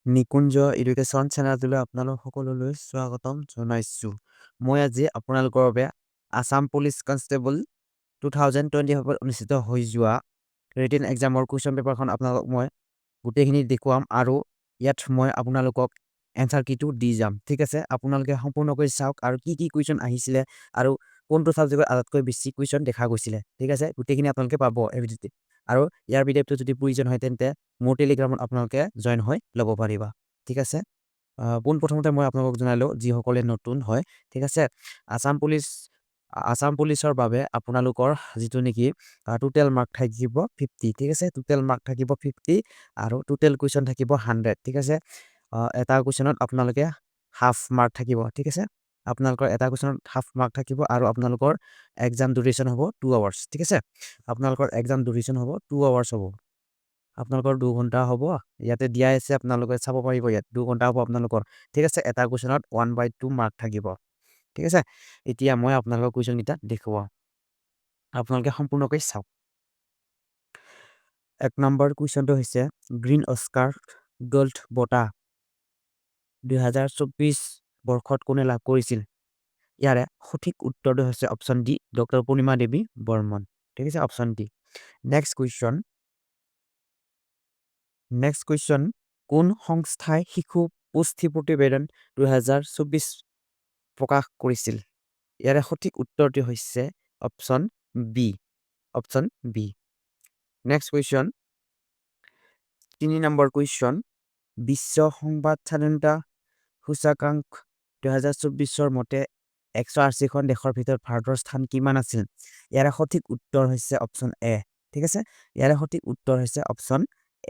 নিকুঞ্জ education চেনেলটোলৈ আপোনালোক সকলোলৈ স্বাগতম জনাইছোঁ। মই আজি আপোনালোকৰ বাবে আছাম পুলিচ কনষ্টেবল 2025 অনুষ্ঠিত হৈ যোৱা ৰিটেন এক্সামৰ কুৱেশ্যন পেপাৰখন আপোনালোকক মই গোটেইখিনি দেখুৱাম আৰু ইয়াত মই আপোনালোকক এনচাৰ কিটো দি যাম। ঠিক আছে, আপোনালোকে সম্পূৰ্ণকৈ চাওক আৰু কি কি কুৱেশ্যন আহিছিলে আৰু কোনটো ছাবজেক্টত আটাইতকৈ বেছি কুৱেশ্যন দেখা গৈছিলে। ঠিক আছে, গোটেইখিনি আপোনালোকে পাব এই ভিডিঅ'তে। আৰু ইয়াৰ ভিডিঅ'টো যদি প্ৰয়োজন হয় তেন্তে মোৰ টেলিগ্ৰামত আপোনালোকে জইন হৈ ল'ব পাৰিবা। ঠিক আছে, পোনপ্ৰথমতে মই আপোনালোকক জনালোঁ যিসকলে নতুন হয়। ঠিক আছে, আছাম পুলিচৰ বাবে আপোনালোকৰ যিটো নেকি টোটেল মাৰ্ক থাকিব 50। ঠিক আছে, টোটেল মাৰ্ক থাকিব 50 আৰু টোটেল কুৱেশ্যন থাকিব 100। ঠিক আছে, এটা কুৱেশ্যনত আপোনালোকে হাফ মাৰ্ক থাকিব। ঠিক আছে, আপোনালোকৰ এটা কুৱেশ্যনত হাফ মাৰ্ক থাকিব আৰু আপোনালোকৰ এক্সাম ডিউৰেশ্যন হ'ব 2 আৱাৰ্ছ। ঠিক আছে, আপোনালোকৰ এক্সাম ডিউৰেশ্যন হ'ব 2 আৱাৰ্ছ হ'ব। আপোনালোকৰ 2 ঘণ্টা হ'ব, ইয়াতে দিয়াই আছে, আপোনালোকে চাব পাৰিব, ইয়াত 2 ঘণ্টা হ'ব আপোনালোকৰ। ঠিক আছে, এটা কুৱেশ্যনত 1/2 মাৰ্ক থাকিব। ঠিক আছে, এতিয়া মই আপোনালোকৰ কুৱেশ্যনকেইটা দেখুৱাওঁ, আপোনালোকে সম্পূৰ্ণকৈ চাওক। 1 নম্বৰ কুৱেশ্যনটো হৈছে গ্ৰীণ অস্কাৰ গল্ড বঁটা 2024 বৰ্ষত কোনে লাভ কৰিছিল? ইয়াৰে সঠিক উত্তৰটো হৈছে অপশ্যন ডি, ডক্টৰ পূৰ্ণিমা দেৱী বৰ্মন। ঠিক আছে, অপশ্যন ডি। নেক্সট কুৱেশ্যন, কোন সংস্থাই শিশু পুষ্টি প্ৰতিবেদন 2024 প্ৰকাশ কৰিছিল? ইয়াৰে সঠিক উত্তৰটো হৈছে option B, option B. Next question, 3 number question, বিশ্ব সংবাদ স্বাধীনতা সূচাকাংক 2024 মতে 180খন দেশৰ ভিতৰত ভাৰতৰ স্থান কিমান আছিল? ইয়াৰে সঠিক উত্তৰ হৈছে অপশ্যন এ। ঠিক আছে, ইয়াৰে সঠিক উত্তৰ হৈছে option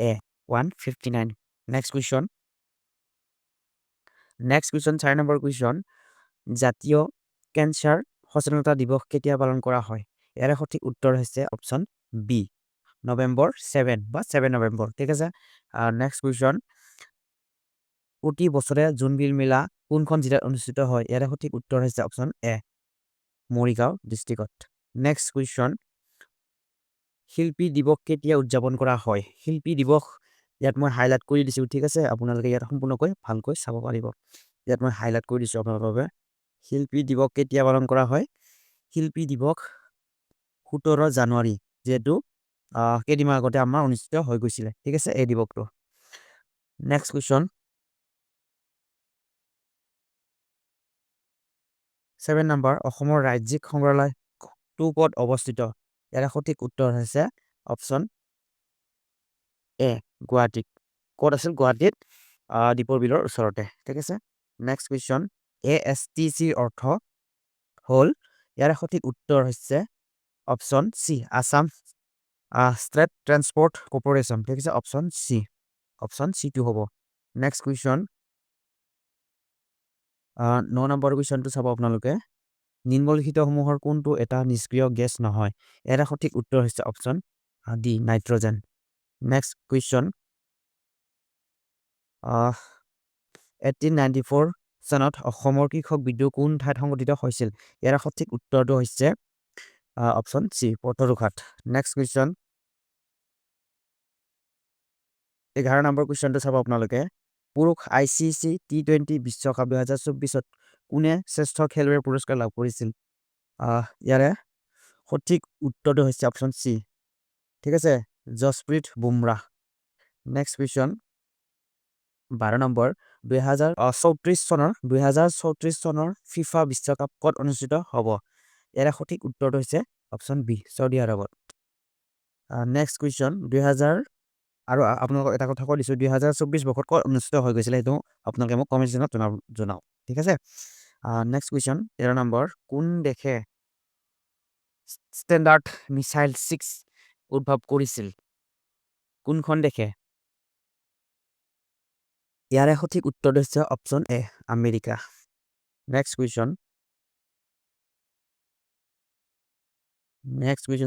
A, 159। Next question, 4 number question, জাতীয় কেঞ্চাৰ সচেতনতা দিৱস কেতিয়া পালন কৰা হয়? ইয়াৰে সঠিক উত্তৰ হৈছে অপশ্যন বি, নৱেম্বৰ 7 বা 7 নৱেম্বৰ। ঠিক আছে, নেক্সট কুৱেশ্যন, প্ৰতি বছৰে জোনবিল মেলা কোনখন জিলাত অনুষ্ঠিত হয়? ইয়াৰে সঠিক উত্তৰ হৈছে অপশ্যন এ, মৰিগাঁও ডিষ্ট্ৰিক্টত। নেক্সট কুৱেশ্যন, শিল্পী দিৱস কেতিয়া উদযাপন কৰা হয়? শিল্পী দিৱস ইয়াত মই হাইলাইট কৰি দিছোঁ। ঠিক আছে, আপোনালোকে ইয়াত সম্পূৰ্ণকৈ ভালকৈ চাব পাৰিব। ইয়াত মই হাইলাইট কৰি দিছোঁ আপোনালোকৰ বাবে। শিল্পী দিৱস কেতিয়া পালন কৰা হয়? শিল্পী দিৱস 17 জানুৱাৰী, যিহেতু কেইদিনমান আগতে আমাৰ অনুষ্ঠিত হৈ গৈছিলে। ঠিক আছে, এই দিৱসটো। নেক্সট কুৱেশ্যন, 7 নম্বৰ, অসমৰ ৰাজ্যিক সংগ্ৰহালয় ক'ত অৱস্থিত? ইয়াৰে সঠিক উত্তৰ হৈছে অপশ্যন এ, গুৱাহাটীত। ক'ত আছিল? গুৱাহাটীত, দীপৰ বিলৰ ওচৰতে। ঠিক আছে, নেক্সট কুৱেশ্যন, ASTCৰ অৰ্থ হ'ল? ইয়াৰে সঠিক উত্তৰ হৈছে option C, Assam state transport corporation. ঠিক আছে, অপশ্যন চি, অপশ্যন চিটো হ'ব। নেক্সট কুৱেশ্যন, 9 নম্বৰ কুৱেশ্যনটো চাব আপোনালোকে। নিম্নলিখিতসমূহৰ কোনটো এটা নিষ্ক্ৰিয় গেছ নহয়? ইয়াৰে সঠিক উত্তৰ হৈছে option D, nitrogen. Next question, 1894 চনত অসমৰ কৃষক বিদ্ৰোহ কোন ঠাইত সংঘটিত হৈছিল? ইয়াৰ সঠিক উত্তৰটো হৈছে option C, Patharughat. Next question, 11 number কুৱেশ্যনটো চাব আপোনালোকে। পুৰুষ ICC T20 বিশ্বকাপ 2024 কোনে শ্ৰেষ্ঠ খেলুৱৈৰ পুৰস্কাৰ লাভ কৰিছিল? ইয়াৰে সঠিক উত্তৰটো হৈছে অপশ্যন চি। ঠিক আছে, Jasprit Bumrah. Next question, 12 number, 2034 চনৰ ফিফা বিশ্বকাপ ক'ত অনুষ্ঠিত হ'ব? ইয়াৰে সঠিক উত্তৰটো হৈছে অপশ্যন বি, চৌদি আৰবত। নেক্সট কুৱেশ্যন, আৰু আপোনালোকক এটা কথা কৈ দিছোঁ, 2024 বৰ্ষত ক'ত অনুষ্ঠিত হৈ গৈছিলে সেইটো আপোনালোকে মোক কমেণ্ট ছেকশ্যনত জনাওক। ঠিক আছে, নেক্সট কুৱেশ্যন, 13 নম্বৰ, কোন দেশে ষ্টেণ্ডাৰ্ড মিছাইল 6 উদ্ভাৱ কৰিছিল? কোনখন দেশে? ইয়াৰে সঠিক উত্তৰটো হৈছে option A, America. Next question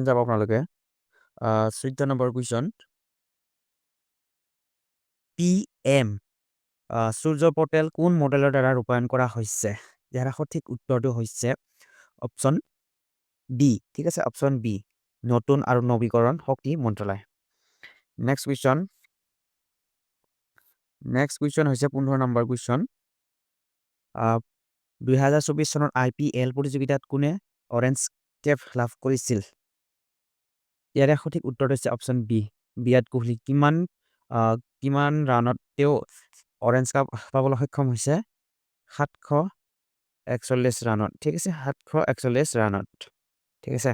যাব আপোনালোকে। 14 নম্বৰ কুৱেশ্যন, PM সূৰ্য পটেল কোন মডেলৰ দ্বাৰা ৰূপায়ণ কৰা হৈছে? ইয়াৰ সঠিক উত্তৰটো হৈছে অপশ্যন বি। ঠিক আছে, অপশ্যন বি, নতুন আৰু নৱীকৰণ শক্তি মন্ত্ৰালয়। নেক্সট কুৱেশ্যন, নেক্সট কুৱেশ্যন হৈছে 15 নম্বৰ কুৱেশ্যন 2024 চনৰ IPL প্ৰতিযোগিতাত কোনে অৰেঞ্জ কেপ লাভ কৰিছিল ইয়াৰে সঠিক উত্তৰ হৈছে অপশ্যন বি বিৰাট কোহলি কিমান ৰানত তেওঁ অৰেঞ্জ কাপ পাবলৈ সক্ষম হৈছে 741 ৰানত ঠিক আছে 741 ৰানত ঠিক আছে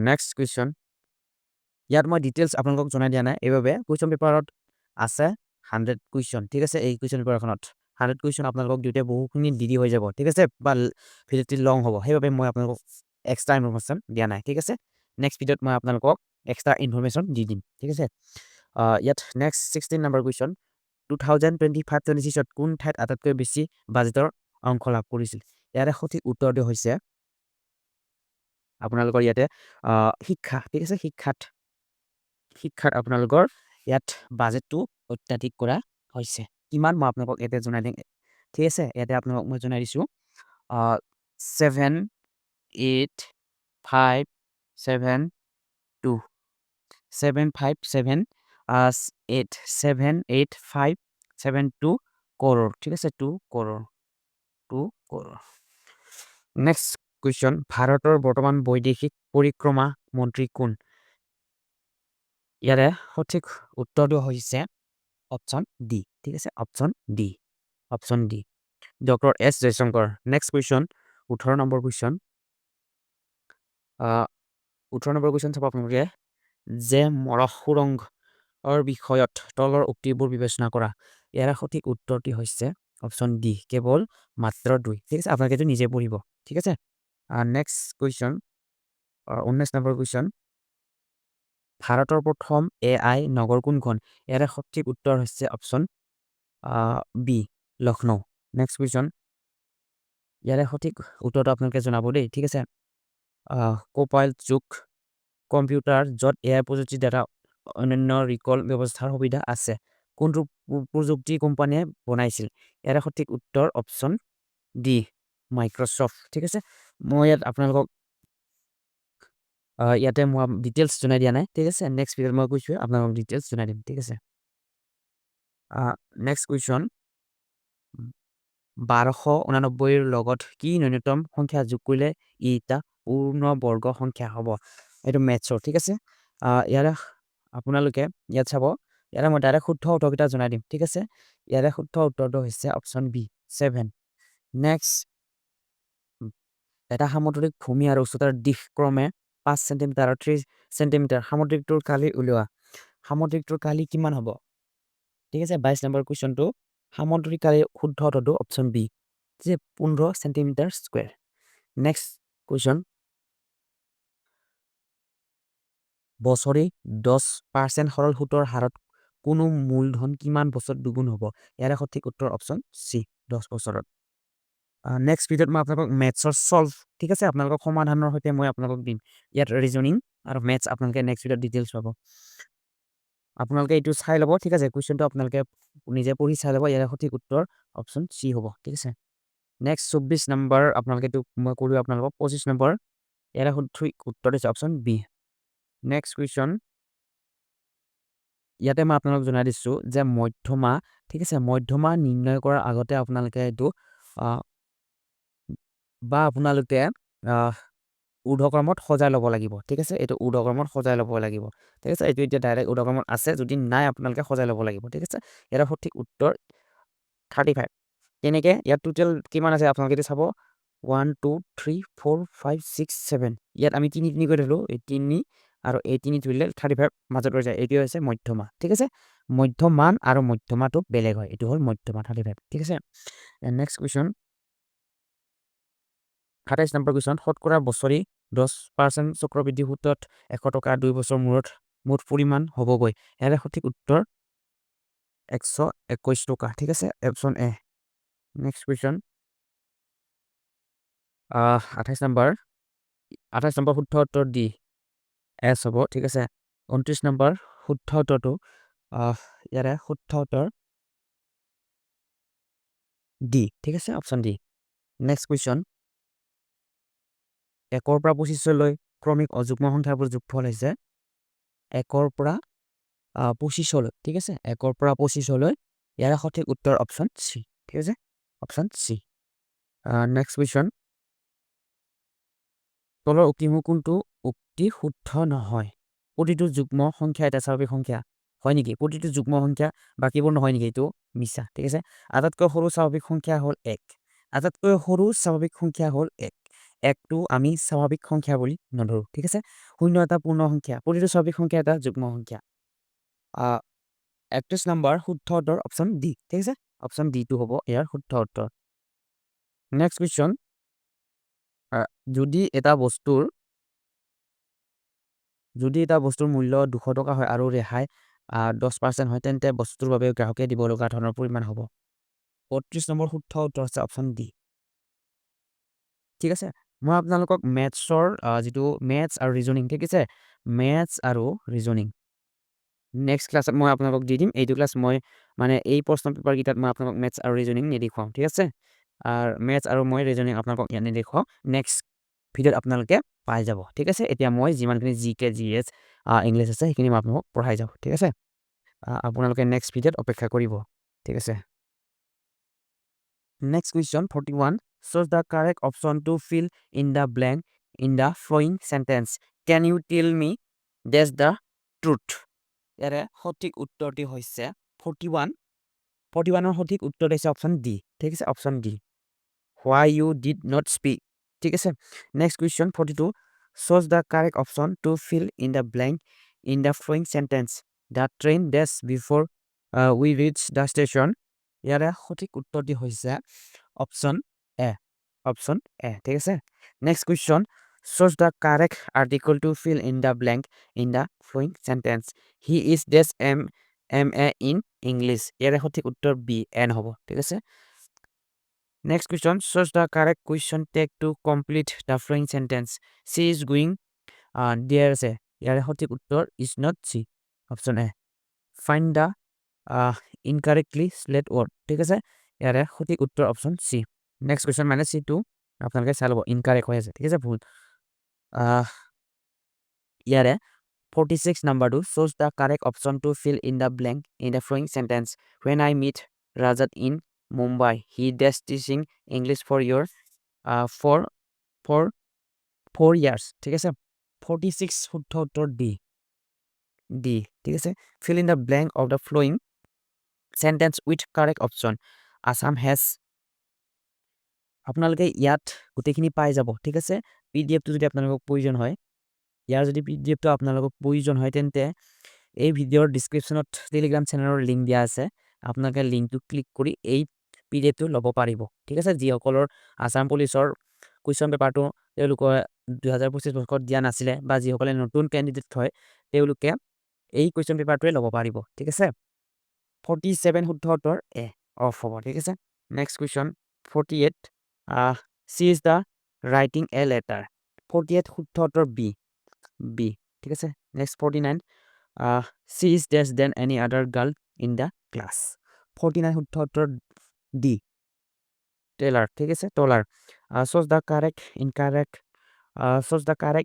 নেক্সট কুৱেশ্যন ইয়াত মই ডিটেইলছ আপোনালোকক জনাই দিয়া নাই এইভাবে কুৱেশ্যন পেপাৰত আছে 100 কুৱেশ্যন ঠিক আছে এই কুৱেশ্যন পেপাৰখনত 100 কুৱেশ্যন আপোনালোকক দিওঁতে বহুখিনি দেৰি হৈ যাব ঠিক আছে বা ভিডিঅ'টি লং হ'ব সেইবাবে মই আপোনালোকক এক্সট্ৰা ইনফৰমেশ্যন দিয়া নাই ঠিক আছে নেক্সট ভিডিঅ'ত মই আপোনালোকক এক্সট্ৰা ইনফৰমেশ্যন দি দিম ঠিক আছে ইয়াত নেক্সট 16 নম্বৰ কুৱেশ্যন 2025-26ত কোন ঠাইত আটাইতকৈ বেছি বাজেটৰ অংশ লাভ কৰিছিল ইয়াৰে সঠিক উত্তৰটো হৈছে আপোনালোকৰ ইয়াতে শিক্ষা ঠিক আছে শিক্ষাত আপোনালোকৰ ইয়াত বাজেটটো অত্যাধিক কৰা হৈছে কিমান মই আপোনালোকক ইয়াতে জনাই দিম ঠিক আছে ইয়াতে আপোনালোকক মই জনাই দিছোঁ 78572 কৰোৰ ঠিক আছে 2 কৰোৰ নেক্সট কুৱেশ্যন ভাৰতৰ বৰ্তমান বৈদেশিক পৰিক্ৰমা মন্ত্ৰী কোন ইয়াৰে সঠিক উত্তৰটো হৈছে অপশ্যন ডি ঠিক আছে option D doctor S Jaishankar next question 18 number question 18 number question চাব আপোনালোকে যে মৰহ সুৰংগৰ বিষয়ত তলৰ উক্তিবোৰ বিবেচনা কৰা ইয়াৰ সঠিক উত্তৰটি হৈছে অপশ্যন ডি কেৱল মাত্ৰ 2 ঠিক আছে আপোনালোকে এইটো নিজে পঢ়িব ঠিক আছে নেক্সট কুৱেশ্যন 19 নম্বৰ কুৱেশ্যন ভাৰতৰ প্ৰথম AI নগৰ কোনখন ইয়াৰে সঠিক উত্তৰ হৈছে option B Lucknow next question ইয়াৰে সঠিক উত্তৰটো আপোনালোকে জনাব দেই ঠিক আছে কোপাইলট যুগ কম্পিউটাৰ য'ত AI প্ৰযুক্তিৰ দ্বাৰা অন্যান্য ৰিকল ব্যৱস্থাৰ সুবিধা আছে কোনটো প্ৰযুক্তি কোম্পানীয়ে বনাইছিল ইয়াৰে সঠিক উত্তৰ অপশ্যন ডি মাইক্ৰ'ছফ্ট ঠিক আছে মই ইয়াত আপোনালোকক ইয়াতে মই ডিটেইলছ জনাই দিয়া নাই ঠিক আছে নেক্সট ভিডিঅ'ত মই কৈছোঁ আপোনালোকক ডিটেইলছ জনাই দিম ঠিক আছে নেক্সট কুৱেশ্যন 1289 লগত কি ন্যূনতম সংখ্যা যোগ কৰিলে ই এটা পূৰ্ণ বৰ্গ সংখ্যা হ'ব এইটো মেথছৰ ঠিক আছে ইয়াৰে আপোনালোকে ইয়াত চাব ইয়াৰে মই ডাইৰেক্ট শুদ্ধ উত্তৰকেইটা জনাই দিম ঠিক আছে ইয়াৰে শুদ্ধ উত্তৰটো হৈছে অপশ্যন বি 7 নেক্সট এটা সামুদ্ৰিক ভূমি আৰু উচ্চতাৰ দিশ ক্ৰমে 5 সেণ্টিমিটাৰ আৰু 3 সেণ্টিমিটাৰ সামুদ্ৰিকটোৰ কালি উলিওৱা সামুদ্ৰিকটোৰ কালি কিমান হ'ব ঠিক আছে 22 নম্বৰ কুৱেশ্যনটো সামুদ্ৰিক কালি শুদ্ধ উত্তৰটো অপশ্যন বি যে 15 সেণ্টিমিটাৰ স্কুৱেৰ নেক্সট কুৱেশ্যন বছৰি 10% সৰল সুতৰ হাৰত কোনো মূলধন কিমান বছৰত দুগুণ হ'ব ইয়াৰে সঠিক উত্তৰ অপশ্যন চি 10 বছৰত নেক্সট ভিডিঅ'ত মই আপোনালোকক মেথছৰ সলভ ঠিক আছে আপোনালোকক সমাধানৰ সৈতে মই আপোনালোকক দিম ইয়াত ৰিজনিং আৰু মেথছ আপোনালোকে নেক্সট ভিডিঅ'ত ডিটেইলছ পাব আপোনালোকে এইটো চাই ল'ব ঠিক আছে কুৱেশ্যনটো আপোনালোকে নিজে পঢ়ি চাই ল'ব ইয়াৰে সঠিক উত্তৰ অপশ্যন চি হ'ব ঠিক আছে নেক্সট 24 নম্বৰ আপোনালোকে এইটো মই কৰোঁ আপোনালোকক 25 নম্বৰ ইয়াৰে সঠিক উত্তৰ হৈছে অপশ্যন বি নেক্সট কুৱেশ্যন ইয়াতে মই আপোনালোকক জনাই দিছোঁ যে মধ্যমা ঠিক আছে মধ্যমা নিৰ্ণয় কৰাৰ আগতে আপোনালোকে এইটো বা আপোনালোকে ঊৰ্ধ্বক্ৰমত সজাই ল'ব লাগিব ঠিক আছে এইটো ঊৰ্ধ্বক্ৰমত সজাই ল'ব লাগিব ঠিক আছে এইটো এতিয়া ডাইৰেক্ট ঊৰ্ধ্বক্ৰমত আছে যদি নাই আপোনালোকে সজাই ল'ব লাগিব ঠিক আছে ইয়াৰ সঠিক উত্তৰ 35 তেনেকৈ ইয়াত টোটেল কিমান আছে আপোনালোকে চাব 1 2 3 4 5 6 7 ইয়াত আমি 3 3 কৰি থলোঁ এই 3 আৰু এই 3 ধৰিলে 35 মাজত ৰৈ যায় এইটো হৈছে মধ্যমা ঠিক আছে মধ্যমান আৰু মধ্যমাটো বেলেগ হয় এইটো হ'ল মধ্যমা 35 ঠিক আছে নেক্সট কুৱেশ্যন 28 নম্বৰ কুৱেশ্যন শতকৰা বছৰি 10% চক্ৰবৃদ্ধি সূতত 100 টকা 2 বছৰ মূৰত মুঠ পৰিমাণ হ'বগৈ ইয়াৰে সঠিক উত্তৰ 121 টকা ঠিক আছে option A next question 28 number শুদ্ধ উত্তৰ ডি এছ হ'ব ঠিক আছে 29 নম্বৰ শুদ্ধ উত্তৰটো ইয়াৰে শুদ্ধ উত্তৰ ডি ঠিক আছে অপশ্যন ডি নেক্সট কুৱেশ্যন 1 পৰা 25লৈ ক্ৰমিক অযুগ্ম সংখ্যাবোৰ যোগফল হৈছে 1 পৰা 25লৈ, ঠিক আছে 1ৰ পৰা 25লৈ ইয়াৰ সঠিক উত্তৰ অপশ্যন চি, ঠিক আছে অপশ্যন চি। নেক্সট কুৱেশ্যন, তলৰ উক্তিসমূহ কোনটো উক্তি শুদ্ধ নহয়? প্ৰতিটো যুগ্ম সংখ্যা এটা স্বাভাৱিক সংখ্যা হয় নেকি? প্ৰতিটো যুগ্ম সংখ্যা বাকীবোৰ নহয় নেকি? এইটো মিছা, ঠিক আছে। আটাইতকৈ সৰু স্বাভাৱিক সংখ্যা হ'ল 1, আটাইতকৈ সৰু স্বাভাৱিক সংখ্যা হ'ল 1, 1টো আমি স্বাভাৱিক সংখ্যা বুলি নধৰো, ঠিক আছে। 0 এটা পূৰ্ণ সংখ্যা, প্ৰতিটো স্বাভাৱিক সংখ্যা এটা যুগ্ম সংখ্যা। 31 নম্বৰ শুদ্ধ উত্তৰ অপশ্যন ডি, ঠিক আছে অপশ্যন ডিটো হ'ব ইয়াৰ শুদ্ধ উত্তৰ। নেক্সট কুৱেশ্যন, যদি এটা বস্তুৰ মূল্য 200 টকা হয় আৰু ৰেহাই 10% হয়, তেন্তে বস্তুৰ বাবে গ্ৰাহকে দিব লগা ধনৰ পৰিমাণ হ'ব। 32 নম্বৰ শুদ্ধ উত্তৰ হৈছে অপশ্যন ডি, ঠিক আছে। মই আপোনালোকক মেথছৰ যিটো মেথছ আৰু ৰিজনিং, ঠিক আছে মেথছ আৰু ৰিজনিং নেক্সট ক্লাছত মই আপোনালোকক দি দিম। এইটো ক্লাছ মই মানে এই প্ৰশ্ন পেপাৰকেইটাত মই আপোনালোকক মেথছ আৰু ৰিজনিং নেদেখুৱাম, ঠিক আছে। আৰু মেথছ আৰু মই ৰিজনিং আপোনালোকক ইয়াত নেদেখুৱাম, নেক্সট ভিডিঅ'ত আপোনালোকে পাই যাব, ঠিক আছে। এতিয়া মই যিমানখিনি জিকে জিএছ ইংলিছ আছে সেইখিনি মই আপোনালোকক পঢ়াই যাওঁ, ঠিক আছে। আপোনালোকে নেক্সট ভিডিঅ'ত অপেক্ষা কৰিব, ঠিক আছে। Next question 41, choose the correct option to fill in the blank in the following sentence. Can you tell me that's the truth? ইয়াৰে সঠিক উত্তৰটি হৈছে 41, 41ৰ সঠিক উত্তৰ হৈছে অপশ্যন ডি, ঠিক আছে option D, why you did not speak, ঠিক আছে। Next question 42, choose the correct option to fill in the blank in the following sentence. The train dash before we reach the station. ইয়াৰে সঠিক উত্তৰটি হৈছে option A, option A, ঠিক আছে। Next question, choose the correct article to fill in the blank in the following sentence. He is dash MA in English. ইয়াৰে সঠিক উত্তৰ B N হ'ব, ঠিক আছে। Next question, choose the correct question tag to complete the following sentence. She is going there আছে, ইয়াৰে সঠিক উত্তৰ is not she, option A. Find the incorrectly select word, ঠিক আছে ইয়াৰে সঠিক উত্তৰ option C. Next question -C2 আপোনালোকে চাই ল'ব, ইনকাৰেক্ট হৈ আছে, ঠিক আছে ভুল। ইয়াৰে 46 নম্বৰটো, choose the correct option to fill in the blank in the following sentence. When I meet Rajat in Mumbai, he is teaching English for 4 years, ঠিক আছে 46 শুদ্ধ উত্তৰ ডি, ডি, ঠিক আছে। Fill in the blank of the following sentence with correct option. Assam has, আপোনালোকে ইয়াত গোটেইখিনি পাই যাব, ঠিক আছে। পিডিএফটো যদি আপোনালোকক প্ৰয়োজন হয়, ইয়াৰ যদি পিডিএফটো আপোনালোকক প্ৰয়োজন হয়, তেন্তে এই ভিডিঅ'ৰ ডিছক্ৰিপশ্যনত টেলিগ্ৰাম চেনেলৰ লিংক দিয়া আছে, আপোনালোকে লিংকটো ক্লিক কৰি এই পিডিএফটো ল'ব পাৰিব, ঠিক আছে। যিসকলৰ আছাম পুলিচৰ কুৱেশ্যন পেপাৰটো তেওঁলোকৰ 2025 বৰ্ষত দিয়া নাছিলে বা যিসকলে নতুন কেণ্ডিডেট হয়, তেওঁলোকে এই কুৱেশ্যন পেপাৰটোৱে ল'ব পাৰিব, ঠিক আছে। 47 শুদ্ধ উত্তৰ এ অফ হ'ব, ঠিক আছে। Next question 48, she is the writing a letter. 48 শুদ্ধ উত্তৰ বি, বি, ঠিক আছে। Next 49, she is less than any other girl in the class. 49 শুদ্ধ উত্তৰ ডি, টেলাৰ, ঠিক আছে টলাৰ। choose the correct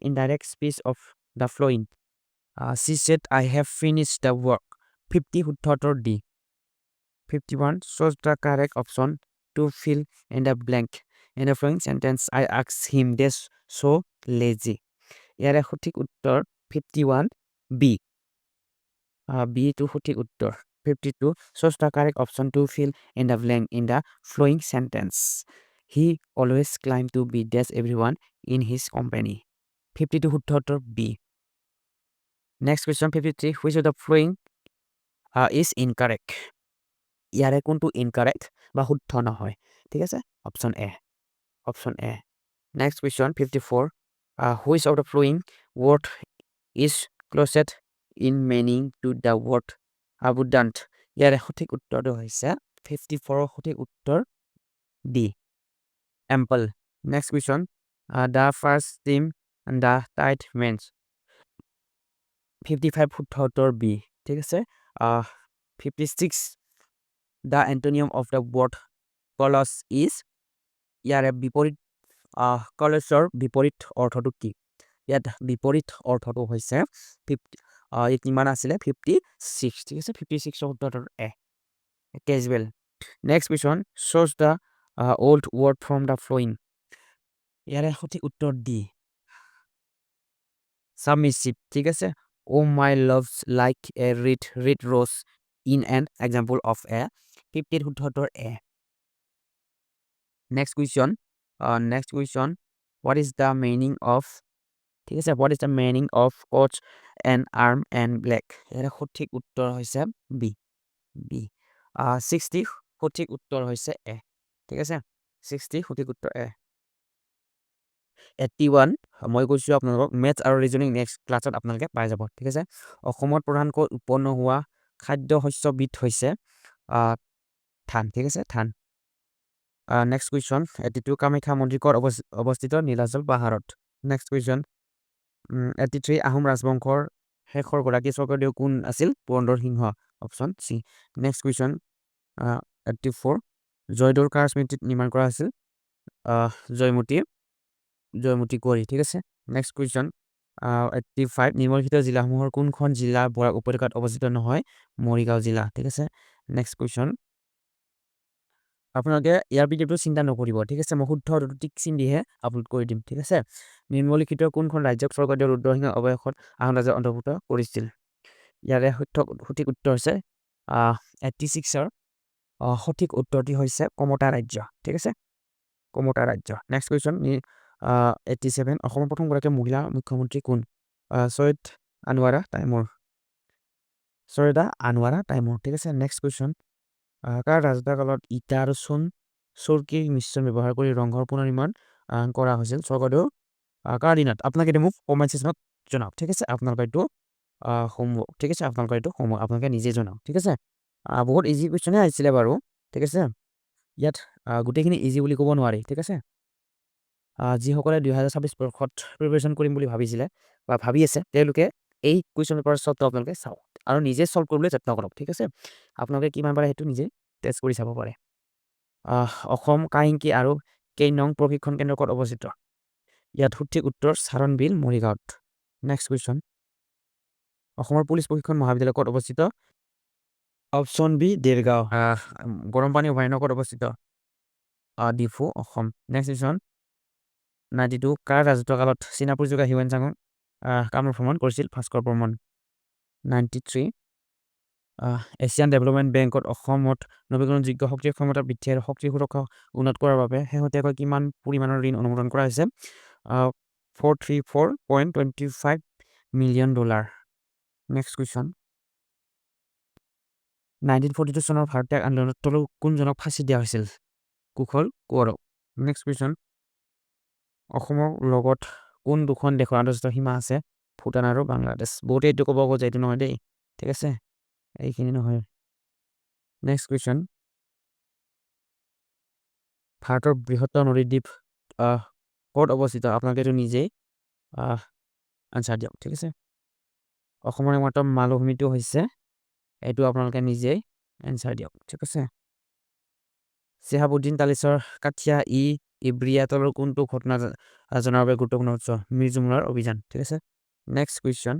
indirect speech of the following. She said I have finished the work. 50 শুদ্ধ উত্তৰ D. 51, choose the correct option to fill in the blank in the following sentence. I asked him this so lazy. ইয়াৰে সঠিক উত্তৰ 51 B, B টো সঠিক উত্তৰ। 52, choose the correct option to fill in the blank in the following sentence. He always claimed to be dash everyone in his company. 52 শুদ্ধ উত্তৰ বি। Next question 53, which of the following is incorrect? ইয়াৰে কোনটো incorrect বা শুদ্ধ নহয়, ঠিক আছে option A, option A. Next question 54, which of the following word is closest in meaning to the word abundant? ইয়াৰে সঠিক উত্তৰটো হৈছে 54ৰ সঠিক উত্তৰ D, ample. Next question, the first team the tide means. 55 শুদ্ধ উত্তৰ বি, ঠিক আছে। 56, the antonym of the word কলচ is. ইয়াৰে বিপৰীত কলচৰ বিপৰীত অৰ্থটো কি? ইয়াত বিপৰীত অৰ্থটো হৈছে ই কিমান আছিলে 56 ঠিক আছে 56 উত্তৰটোৰ A casual next question choose the odd word from the following ইয়াৰে সঠিক উত্তৰ ডি submissive ঠিক আছে oh my loves like a red rose in an example of a 50 শুদ্ধটোৰ a next question what is the meaning of ঠিক আছে what is the meaning of coach and arm and black ইয়াৰ সঠিক উত্তৰ হৈছে b 60 সঠিক উত্তৰ হৈছে a ঠিক আছে 60 সঠিক উত্তৰ a 81 মই কৈছো আপোনালোকক মেথছ আৰু ৰিজনিং নেক্সট ক্লাছত আপোনালোকে পাই যাব ঠিক আছে অসমত প্ৰধানকৈ উৎপন্ন হোৱা খাদ্য শস্যবিধ হৈছে ধান ঠিক আছে ধান নেক্সট কুৱেশ্যন 82 কামাখ্যা মন্দিৰ ক'ত অৱস্থিত নীলাচল পাহাৰত নেক্সট কুৱেশ্যন 83 আহোম ৰাজবংশৰ শেষৰ গৰাকী স্বৰ্গদেউ কোন আছিল Purandar Singha option C next question 84 Joydoul কাৰ স্মৃতিত নিৰ্মাণ কৰা হৈছিল জয়মতী কুঁৱৰী ঠিক আছে নেক্সট কুৱেশ্যন 85 নিম্নলিখিত জিলাসমূহৰ কোনখন জিলা বৰাক উপত্যকাত অৱস্থিত নহয় মৰিগাঁও জিলা ঠিক আছে নেক্সট কুৱেশ্যন আপোনালোকে ইয়াৰ ভিডিঅ'টো চিন্তা নকৰিব ঠিক আছে মই শুদ্ধ টিক চিন দিহে আপলোড কৰি দিম ঠিক আছে নিম্নলিখিত কোনখন ৰাজ্যক স্বৰ্গদেউ ৰুদ্ৰসিংহ অৱশেষত আহোম ৰাজ্যৰ অন্তৰ্ভুক্ত কৰিছিল ইয়াৰে সঠিক উত্তৰ হৈছে 86ৰ সঠিক উত্তৰটি হৈছে কমতা ৰাজ্য ঠিক আছে কমতা ৰাজ্য নেক্সট কুৱেশ্যন 87 অসমৰ প্ৰথম গৰাকী মহিলা মুখ্যমন্ত্ৰী কোন সৈয়দা আনোৱাৰা তাইমুৰ ঠিক আছে নেক্সট কুৱেশ্যন কাৰ ৰাজত্ব কালত ইটা আৰু চৌকিৰ মিশ্ৰণ ব্যৱহাৰ কৰি ৰংঘৰ পুনৰ্নিৰ্মাণ কৰা হৈছিল স্বৰ্গদেউ কাৰ দিনত আপোনালোকে এইটো মোক কমেণ্ট ছেকশ্যনত জনাওক ঠিক আছে আপোনালোকে এইটো ঠিক আছে আপোনালোকে নিজে জনাওক ঠিক আছে বহুত ইজি কুৱেশ্যনে আহিছিলে বাৰু ঠিক আছে ইয়াত গোটেইখিনি ইজি বুলি ক'ব নোৱাৰি ঠিক আছে যিসকলে 2026 বৰ্ষত প্ৰিপাৰেশ্যন কৰিম বুলি ভাবিছিলে বা ভাবি আছে তেওঁলোকে এই কুৱেশ্যন পেপাৰ সলভটো আপোনালোকে চাওক আৰু নিজে সলভ কৰিবলৈ যত্ন কৰক ঠিক আছে আপোনালোকে কিমান পাৰে সেইটো নিজে টেষ্ট কৰি চাব পাৰে অসম কাহিংকি আৰু কেইনং প্ৰশিক্ষণ কেন্দ্ৰ ক'ত অৱস্থিত ইয়াত সঠিক উত্তৰ চাৰণবিল মৰিগাঁৱত নেক্সট কুৱেশ্যন অসমৰ পুলিচ প্ৰশিক্ষণ মহাবিদ্যালয় ক'ত অৱস্থিত অপশ্যন বি দেৰগাঁও গৰমপানী অভয়াৰণ্য ক'ত অৱস্থিত ডিফু অসম নেক্সট কুৱেশ্যন 92 কাৰ ৰাজত্বকালত চীনাপুৰ যুগা হিউৱেন চাঙক কামৰূপ ভ্ৰমণ কৰিছিল ভাস্কৰ বৰ্মন 93 এছিয়ান ডেভেলপমেণ্ট বেংকত অসমত নৱীকৰণযোগ্য শক্তিৰ ক্ষমতা বৃদ্ধি আৰু শক্তি সুৰক্ষা উন্নত কৰাৰ বাবে শেহতীয়াকৈ কিমান পৰিমাণৰ ঋণ অনুমোদন কৰা হৈছে $434.25 মিলিয়ন নেক্সট কুৱেশ্যন 1942 চনৰ ভাৰতীয় আন্দোলনত তলু কোনজনক ফাঁচি দিয়া হৈছিল কুশল কোঁৱৰক নেক্সট কুৱেশ্যন অসমৰ লগত কোন দুখন দেশৰ আন্তঃৰাষ্ট্ৰীয় সীমা আছে ভূটান আৰু বাংলাদেশ বহুতে এইটো ক'ব খোজে এইটো নহয় দেই ঠিক আছে এইখিনি নহয় নেক্সট কুৱেশ্যন ভাৰতৰ বৃহত্তৰ নদীদ্বীপ ক'ত অৱস্থিত আপোনালোকে এইটো নিজেই আনচাৰ দিয়ক ঠিক আছে অসমৰ একমাত্ৰ মালভূমিটো হৈছে এইটো আপোনালোকে নিজেই এনচাৰ দিয়ক ঠিক আছে চিহাবুদ্দিন তালিচৰ কাঠিয়া ইব্ৰিয়াতলৰ কোনটো ঘটনা জনাৰ বাবে গুৰুত্বপূৰ্ণ উৎস মিৰ্জুমলাৰ অভিযান ঠিক আছে নেক্সট কুৱেশ্যন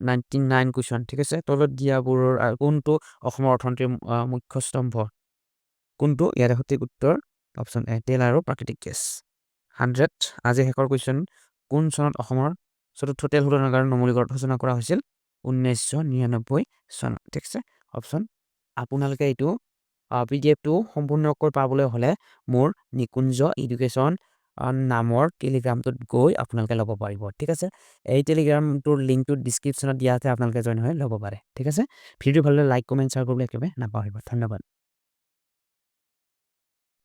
99 কুৱেশ্যন ঠিক আছে তলত দিয়াবোৰৰ কোনটো অসমৰ অৰ্থনীতিৰ মুখ্য স্তম্ভ কোনটো ইয়াৰে সঠিক উত্তৰ অপশ্যন এ তেল আৰু প্ৰাকৃতিক গেছ 100 আজি শেষৰ কুৱেশ্যন কোন চনত অসমৰ চতুৰ্থ তেল শোধনাগাৰ নুমলীগড়ত সূচনা কৰা হৈছিল 1999 চনত ঠিক আছে অপশ্যন আপোনালোকে এইটো পিডিএফটো সম্পূৰ্ণকৈ পাবলৈ হ'লে মোৰ নিকুঞ্জ এডুকেশ্যন নামৰ টেলিগ্ৰামটোত গৈ আপোনালোকে ল'ব পাৰিব ঠিক আছে এই টেলিগ্ৰামটোৰ লিংকটো ডিছক্ৰিপশ্যনত দিয়া আছে আপোনালোকে জইন হৈ ল'ব পাৰে ঠিক আছে ভিডিঅ' ভাল লাগিলে লাইক কমেণ্ট শ্বেয়াৰ কৰিবলৈ একেবাৰে নাপাহৰিব ধন্যবাদ